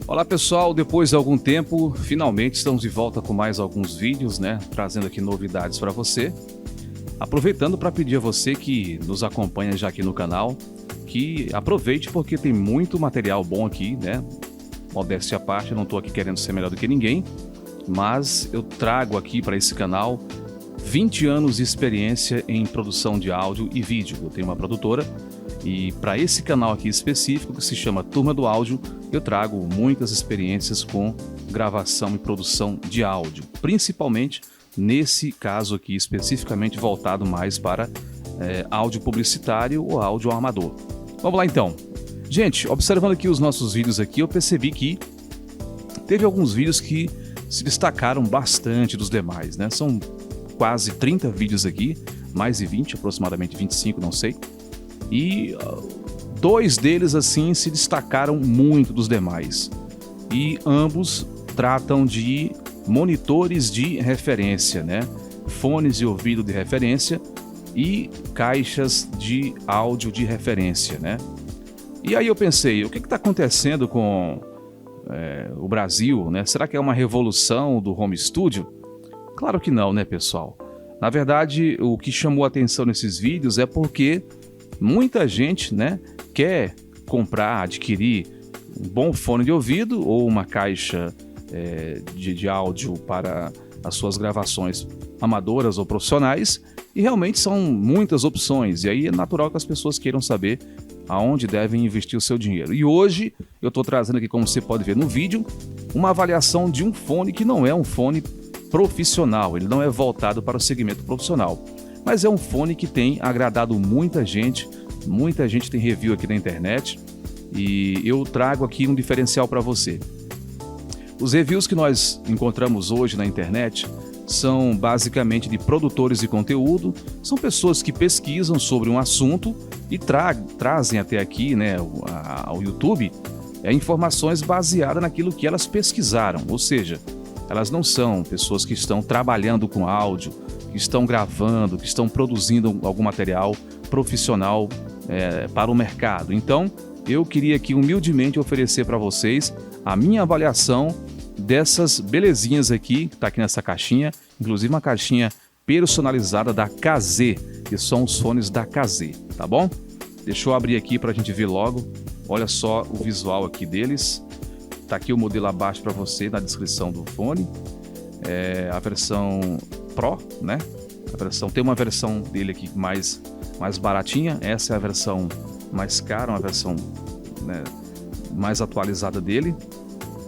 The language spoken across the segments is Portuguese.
Olá pessoal, depois de algum tempo, finalmente estamos de volta com mais alguns vídeos, né? Trazendo aqui novidades para você. Aproveitando para pedir a você que nos acompanha já aqui no canal, que aproveite porque tem muito material bom aqui, né? Modéstia à parte, eu não estou aqui querendo ser melhor do que ninguém, mas eu trago aqui para esse canal 20 anos de experiência em produção de áudio e vídeo. Eu tenho uma produtora e para esse canal aqui específico, que se chama Turma do Áudio, eu trago muitas experiências com gravação e produção de áudio, principalmente nesse caso aqui especificamente voltado mais para áudio publicitário ou áudio amador. Vamos lá então. Gente, observando aqui os nossos vídeos aqui, eu percebi que teve alguns vídeos que se destacaram bastante dos demais, né? São quase 30 vídeos aqui, mais de 20, aproximadamente 25, não sei. E dois deles assim se destacaram muito dos demais. E ambos tratam de monitores de referência, né? Fones de ouvido de referência e caixas de áudio de referência, né? E aí eu pensei, o que está acontecendo com o Brasil, né? Será que é uma revolução do home studio? Claro que não, né, pessoal? Na verdade, o que chamou a atenção nesses vídeos é porque muita gente, né, quer comprar, adquirir um bom fone de ouvido ou uma caixa de áudio para as suas gravações amadoras ou profissionais, e realmente são muitas opções, e aí é natural que as pessoas queiram saber aonde devem investir o seu dinheiro. E hoje eu estou trazendo aqui, como você pode ver no vídeo, uma avaliação de um fone que não é um fone profissional, ele não é voltado para o segmento profissional, mas é um fone que tem agradado muita gente tem review aqui na internet, e eu trago aqui um diferencial para você. Os reviews que nós encontramos hoje na internet são basicamente de produtores de conteúdo, são pessoas que pesquisam sobre um assunto e trazem até aqui, né, ao YouTube, informações baseadas naquilo que elas pesquisaram, ou seja, elas não são pessoas que estão trabalhando com áudio, que estão gravando, que estão produzindo algum material profissional para o mercado. Então, eu queria aqui humildemente oferecer para vocês a minha avaliação dessas belezinhas aqui, que está aqui nessa caixinha, inclusive uma caixinha personalizada da KZ, que são os fones da KZ, tá bom? Deixa eu abrir aqui para a gente ver logo. Olha só o visual aqui deles. Tá aqui o modelo abaixo para você na descrição do fone. A versão Pro, né? Tem uma versão dele aqui mais baratinha. Essa é a versão mais cara, uma versão, né, mais atualizada dele.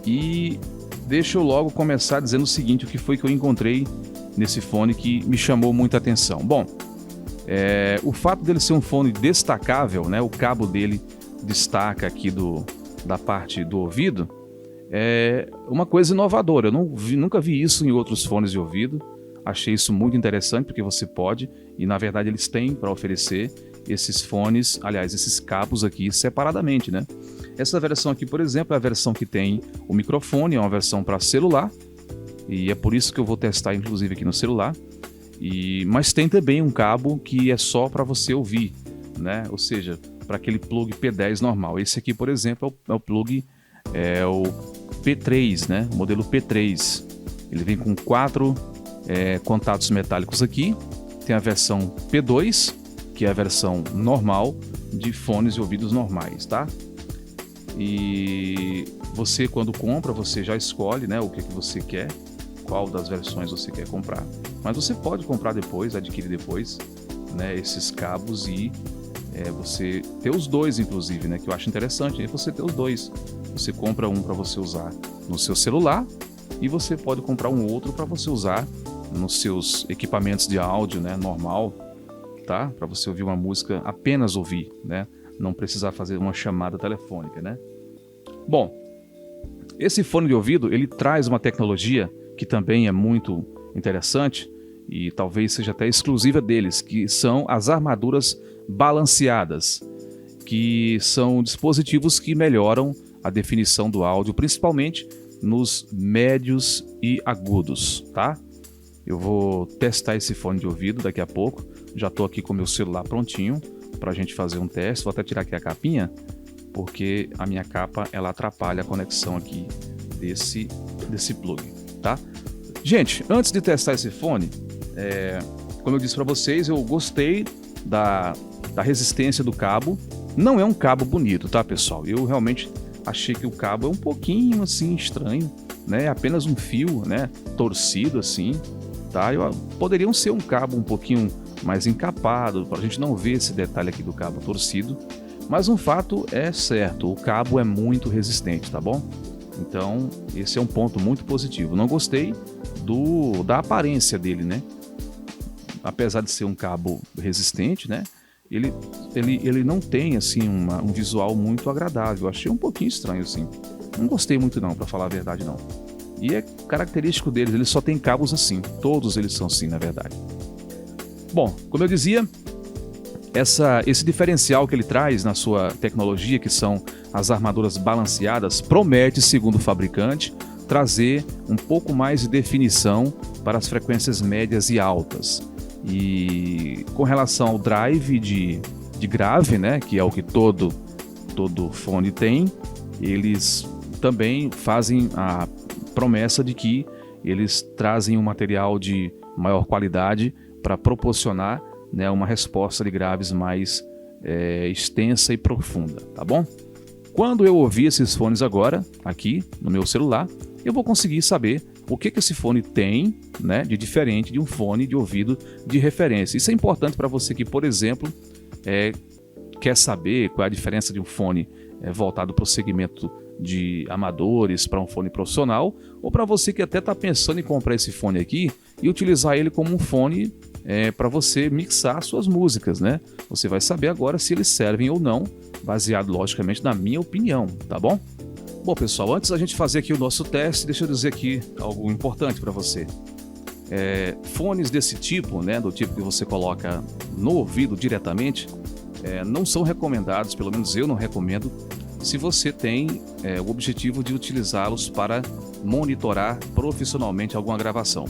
E deixa eu logo começar dizendo o seguinte, o que foi que eu encontrei nesse fone que me chamou muita atenção. Bom, o fato dele ser um fone destacável, né? O cabo dele destaca aqui da parte do ouvido. É uma coisa inovadora, eu nunca vi isso em outros fones de ouvido. Achei isso muito interessante porque você pode, e na verdade eles têm para oferecer esses fones, aliás, esses cabos aqui separadamente, né? Essa versão aqui, por exemplo, é a versão que tem o microfone, é uma versão para celular, e é por isso que eu vou testar inclusive aqui no celular. Mas tem também um cabo que é só para você ouvir, né? Ou seja, para aquele plug P10 normal. Esse aqui, por exemplo, é o plug, o P3, né? O modelo P3. Ele vem com 4 contatos metálicos aqui. Tem a versão P2, que é a versão normal de fones de ouvidos normais, tá? E você, quando compra, você já escolhe, né, o que você quer, qual das versões você quer comprar. Mas você pode comprar depois, adquirir depois, né, esses cabos e você ter os dois, inclusive, né, que eu acho interessante, você ter os dois. Você compra um para você usar no seu celular e você pode comprar um outro para você usar nos seus equipamentos de áudio, né, normal, tá? Para você ouvir uma música, apenas ouvir, né? Não precisar fazer uma chamada telefônica, né? Bom, esse fone de ouvido, ele traz uma tecnologia que também é muito interessante e talvez seja até exclusiva deles, que são as armaduras balanceadas, que são dispositivos que melhoram a definição do áudio, principalmente nos médios e agudos, tá? Eu vou testar esse fone de ouvido daqui a pouco. Já estou aqui com o meu celular prontinho para a gente fazer um teste. Vou até tirar aqui a capinha porque a minha capa ela atrapalha a conexão aqui desse plug, tá? Gente, antes de testar esse fone, como eu disse para vocês, eu gostei da resistência do cabo. Não é um cabo bonito, tá, pessoal? Eu realmente achei que o cabo é um pouquinho assim estranho, né? Apenas um fio, né? Torcido assim, tá? Poderiam ser um cabo um pouquinho mais encapado, para a gente não ver esse detalhe aqui do cabo torcido. Mas um fato é certo, o cabo é muito resistente, tá bom? Então, esse é um ponto muito positivo. Não gostei da aparência dele, né? Apesar de ser um cabo resistente, né? Ele não tem, assim, um visual muito agradável. Eu achei um pouquinho estranho, assim. Não gostei muito não, para falar a verdade, não. E é característico deles, eles só têm cabos assim. Todos eles são assim, na verdade. Bom, como eu dizia, esse diferencial que ele traz na sua tecnologia, que são as armaduras balanceadas, promete, segundo o fabricante, trazer um pouco mais de definição para as frequências médias e altas. E com relação ao drive de grave, né, que é o que todo fone tem, eles também fazem a promessa de que eles trazem um material de maior qualidade para proporcionar, né, uma resposta de graves mais extensa e profunda, tá bom? Quando eu ouvir esses fones agora, aqui no meu celular, eu vou conseguir saber o que esse fone tem, né, de diferente de um fone de ouvido de referência. Isso é importante para você que, por exemplo, quer saber qual é a diferença de um fone voltado para o segmento de amadores para um fone profissional, ou para você que até está pensando em comprar esse fone aqui e utilizar ele como um fone para você mixar suas músicas, né? Você vai saber agora se eles servem ou não, baseado logicamente na minha opinião, tá bom? Bom, pessoal, antes da gente fazer aqui o nosso teste, deixa eu dizer aqui algo importante para você. Fones desse tipo, né, do tipo que você coloca no ouvido diretamente, não são recomendados, pelo menos eu não recomendo, se você tem o objetivo de utilizá-los para monitorar profissionalmente alguma gravação.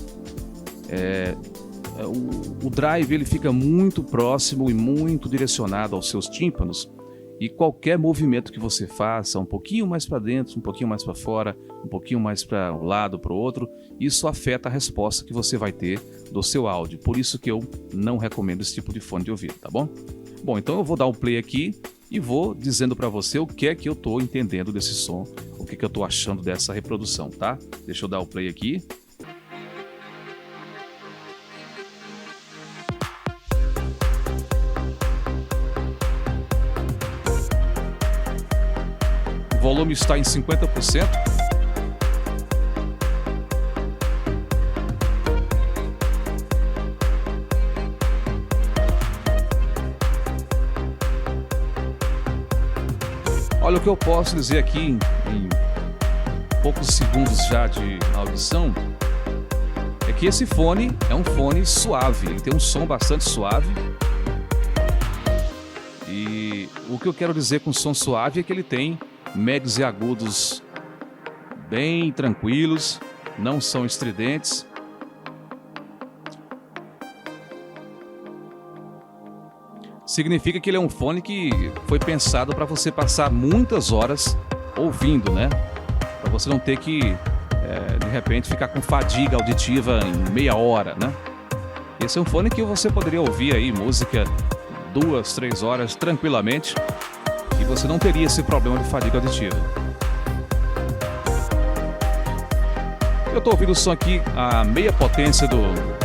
O drive ele fica muito próximo e muito direcionado aos seus tímpanos, e qualquer movimento que você faça, um pouquinho mais para dentro, um pouquinho mais para fora, um pouquinho mais para um lado, para o outro, isso afeta a resposta que você vai ter do seu áudio. Por isso que eu não recomendo esse tipo de fone de ouvido, tá bom? Bom, então eu vou dar um play aqui e vou dizendo para você o que é que eu estou entendendo desse som, o que é que eu estou achando dessa reprodução, tá? Deixa eu dar o play aqui. O volume está em 50%. Olha, o que eu posso dizer aqui em poucos segundos já de audição é que esse fone é um fone suave, ele tem um som bastante suave. E o que eu quero dizer com som suave é que ele tem médios e agudos bem tranquilos, não são estridentes. Significa que ele é um fone que foi pensado para você passar muitas horas ouvindo, né? Para você não ter que, de repente, ficar com fadiga auditiva em meia hora, né? Esse é um fone que você poderia ouvir aí música 2, 3 horas tranquilamente e você não teria esse problema de fadiga auditiva. Eu estou ouvindo o som aqui a meia potência,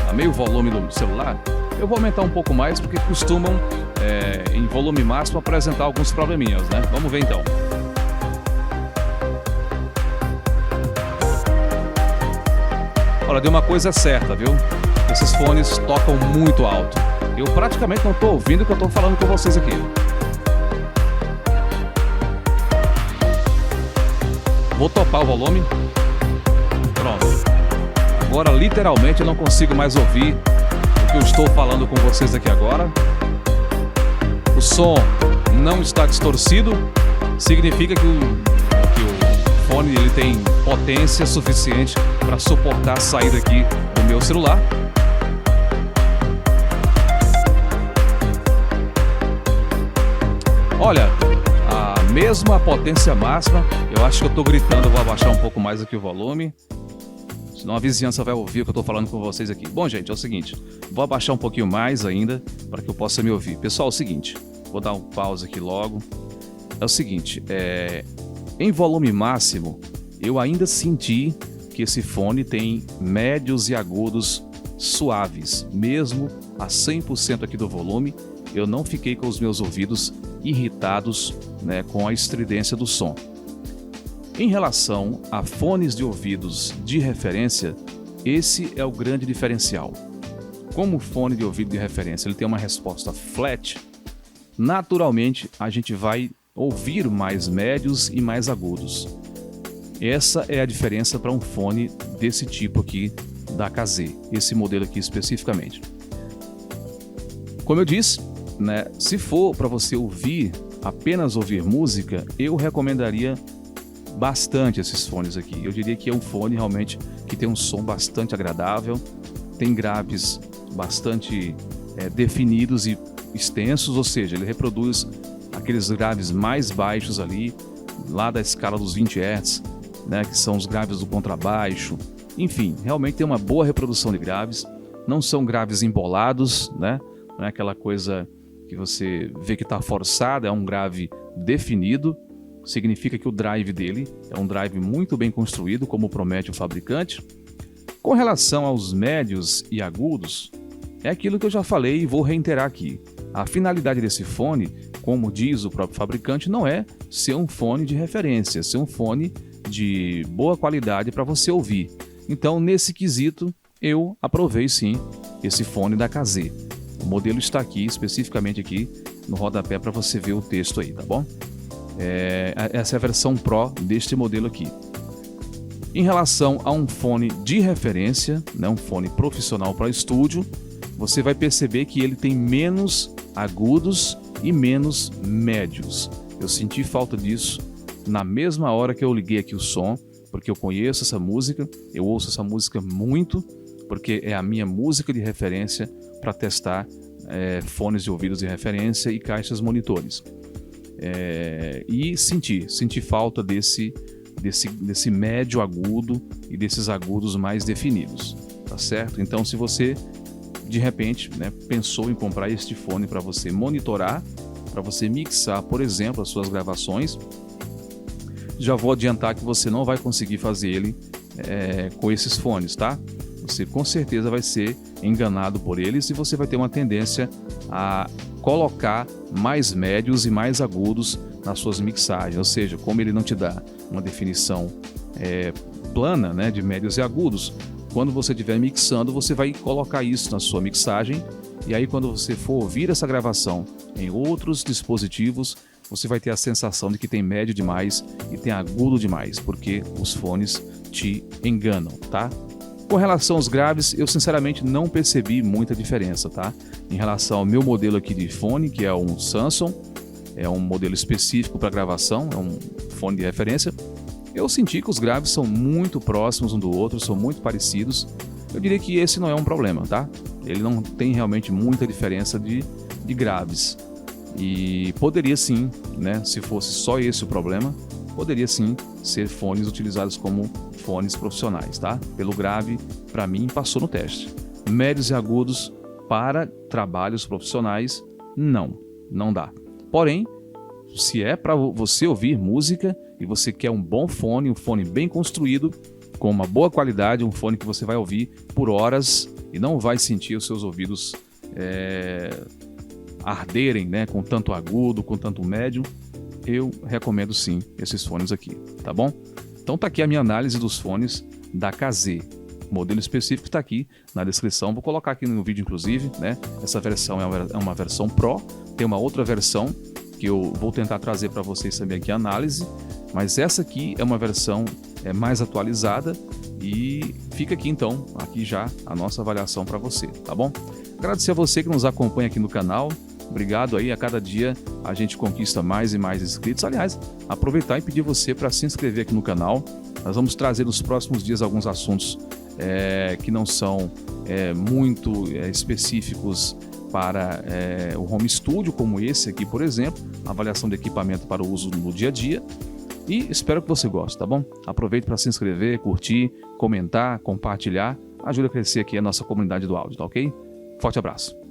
a meio volume do celular. Eu vou aumentar um pouco mais porque costumam, em volume máximo, apresentar alguns probleminhas, né? Vamos ver então. Olha, deu uma coisa certa, viu? Esses fones tocam muito alto. Eu praticamente não estou ouvindo o que eu estou falando com vocês aqui. Vou topar o volume. Pronto. Agora, literalmente, eu não consigo mais ouvir o que eu estou falando com vocês aqui agora. O som não está distorcido. Significa que o fone ele tem potência suficiente para suportar a saída aqui do meu celular. Olha, a mesmo a potência máxima. Eu acho que eu tô gritando, eu vou abaixar um pouco mais aqui o volume, senão a vizinhança vai ouvir o que eu tô falando com vocês aqui. Bom, gente, é o seguinte, vou abaixar um pouquinho mais ainda para que eu possa me ouvir. Pessoal, é o seguinte, vou dar um pause aqui logo. É o seguinte, em volume máximo, eu ainda senti que esse fone tem médios e agudos suaves, mesmo a 100% aqui do volume. Eu não fiquei com os meus ouvidos irritados, né, com a estridência do som. Em relação a fones de ouvidos de referência, esse é o grande diferencial. Como o fone de ouvido de referência ele tem uma resposta flat, naturalmente a gente vai ouvir mais médios e mais agudos. Essa é a diferença para um fone desse tipo aqui da KZ, esse modelo aqui especificamente. Como eu disse, né, se for para você apenas ouvir música, eu recomendaria bastante esses fones aqui. Eu diria que é um fone realmente que tem um som bastante agradável, tem graves bastante definidos e extensos, ou seja, ele reproduz aqueles graves mais baixos ali, lá da escala dos 20 Hz, né, que são os graves do contrabaixo. Enfim, realmente tem uma boa reprodução de graves, não são graves embolados, né? Não é aquela coisa que você vê que está forçada, é um grave definido, significa que o drive dele é um drive muito bem construído, como promete o fabricante. Com relação aos médios e agudos, é aquilo que eu já falei e vou reiterar aqui. A finalidade desse fone, como diz o próprio fabricante, não é ser um fone de referência, ser um fone de boa qualidade para você ouvir. Então, nesse quesito, eu aprovei sim esse fone da KZ. O modelo está aqui, especificamente aqui no rodapé, para você ver o texto aí, tá bom? Essa é a versão Pro deste modelo aqui. Em relação a um fone de referência, né, um fone profissional para estúdio, você vai perceber que ele tem menos agudos e menos médios. Eu senti falta disso na mesma hora que eu liguei aqui o som, porque eu conheço essa música, eu ouço essa música muito, porque é a minha música de referência para testar fones de ouvidos de referência e caixas monitores. E senti falta desse médio agudo e desses agudos mais definidos, tá certo? Então, se você de repente, né, pensou em comprar este fone para você monitorar, para você mixar, por exemplo, as suas gravações, já vou adiantar que você não vai conseguir fazer ele com esses fones, tá? Você com certeza vai ser enganado por eles e você vai ter uma tendência a colocar mais médios e mais agudos nas suas mixagens, ou seja, como ele não te dá uma definição plana, né, de médios e agudos, quando você estiver mixando, você vai colocar isso na sua mixagem e aí quando você for ouvir essa gravação em outros dispositivos, você vai ter a sensação de que tem médio demais e tem agudo demais, porque os fones te enganam, tá? Com relação aos graves, eu sinceramente não percebi muita diferença, tá? Em relação ao meu modelo aqui de fone, que é um Samsung, é um modelo específico para gravação, é um fone de referência, eu senti que os graves são muito próximos um do outro, são muito parecidos. Eu diria que esse não é um problema, tá? Ele não tem realmente muita diferença de graves. E poderia sim, né, se fosse só esse o problema, poderia sim ser fones utilizados como fones profissionais, tá? Pelo grave, para mim, passou no teste. Médios e agudos para trabalhos profissionais, não dá. Porém, se é para você ouvir música e você quer um bom fone, um fone bem construído, com uma boa qualidade, um fone que você vai ouvir por horas e não vai sentir os seus ouvidos arderem, né, com tanto agudo, com tanto médio, eu recomendo sim esses fones aqui, tá bom? Então tá aqui a minha análise dos fones da KZ. O modelo específico está aqui na descrição, vou colocar aqui no vídeo inclusive, né? Essa versão é uma versão Pro, tem uma outra versão que eu vou tentar trazer para vocês também aqui a análise, mas essa aqui é uma versão mais atualizada e fica aqui então, aqui já a nossa avaliação para você, tá bom? Agradecer a você que nos acompanha aqui no canal, obrigado aí, a cada dia a gente conquista mais e mais inscritos. Aliás, aproveitar e pedir você para se inscrever aqui no canal, nós vamos trazer nos próximos dias alguns assuntos que não são muito específicos para o home studio, como esse aqui, por exemplo, avaliação de equipamento para o uso no dia a dia. E espero que você goste, tá bom? Aproveite para se inscrever, curtir, comentar, compartilhar. Ajuda a crescer aqui a nossa comunidade do áudio, tá ok? Forte abraço.